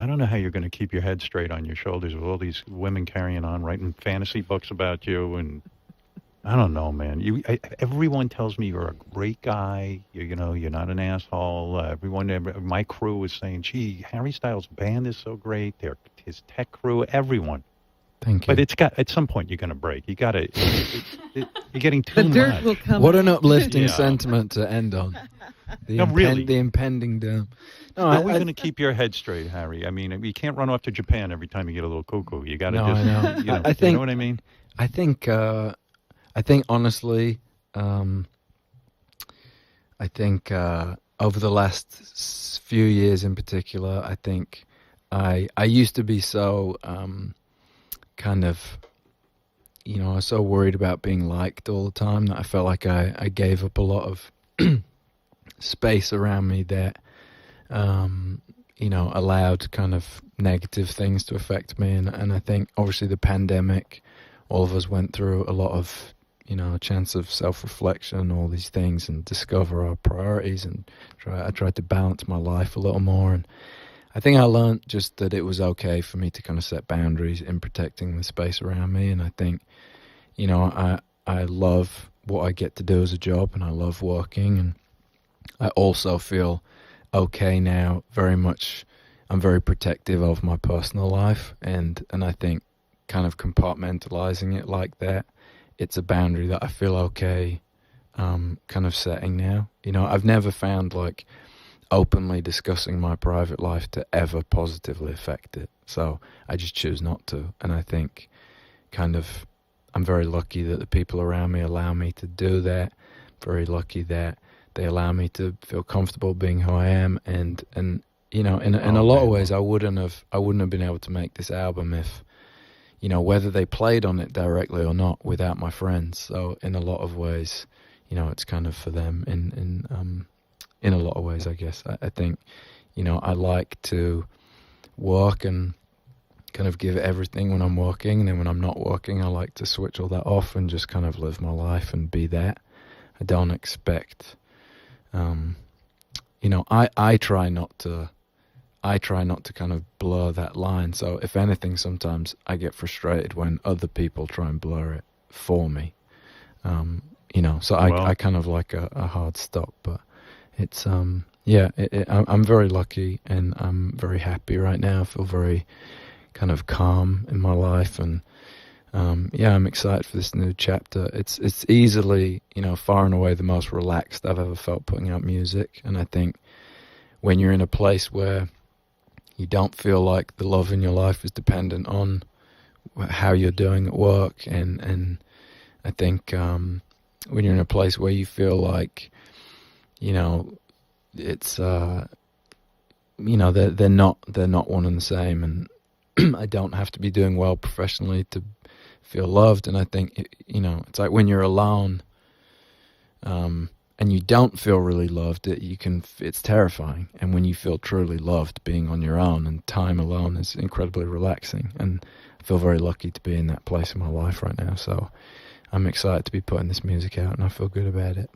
don't know how you're going to keep your head straight on your shoulders with all these women carrying on, writing fantasy books about you, and I don't know, man. Everyone tells me you're a great guy. You're not an asshole. My crew is saying, "Gee, Harry Styles' band is so great. His tech crew, everyone." Thank you. But at some point you're going to break. You got to. You're getting too The much. dirt will come. What an uplifting sentiment to end on. Really. The impending doom. No, How are we going to keep your head straight, Harry? I mean, you can't run off to Japan every time you get a little cuckoo. You got to I know. You know what I mean? I think honestly, over the last few years in particular, I think I used to be so kind of, I was so worried about being liked all the time that I felt like I gave up a lot of space around me that, allowed kind of negative things to affect me. And I think obviously the pandemic, all of us went through a lot of, a chance of self-reflection, all these things, and discover our priorities. And I tried to balance my life a little more. And I think I learned just that it was okay for me to kind of set boundaries in protecting the space around me. And I think, I love what I get to do as a job, and I love working. And I also feel okay now, I'm very protective of my personal life. And I think kind of compartmentalizing it like that, it's a boundary that I feel okay kind of setting now. I've never found like openly discussing my private life to ever positively affect it. So I just choose not to. And I think kind of I'm very lucky that the people around me allow me to do that. Very lucky that they allow me to feel comfortable being who I am. And in a lot of ways, I wouldn't have been able to make this album if, whether they played on it directly or not, without my friends. So in a lot of ways, it's kind of for them in a lot of ways, I guess. I think, I like to work and kind of give everything when I'm working. And then when I'm not working, I like to switch all that off and just kind of live my life and be that. I don't expect, I try not to kind of blur that line. So if anything, sometimes I get frustrated when other people try and blur it for me. So I kind of like a hard stop, but it's, I'm very lucky and I'm very happy right now. I feel very kind of calm in my life, and I'm excited for this new chapter. It's easily, far and away the most relaxed I've ever felt putting out music. And I think when you're in a place where you don't feel like the love in your life is dependent on how you're doing at work, and I think when you're in a place where you feel like, it's they're not one and the same, and I don't have to be doing well professionally to feel loved. And I think it's like when you're alone and you don't feel really loved, it's terrifying. And when you feel truly loved, being on your own and time alone is incredibly relaxing. And I feel very lucky to be in that place in my life right now. So I'm excited to be putting this music out, and I feel good about it.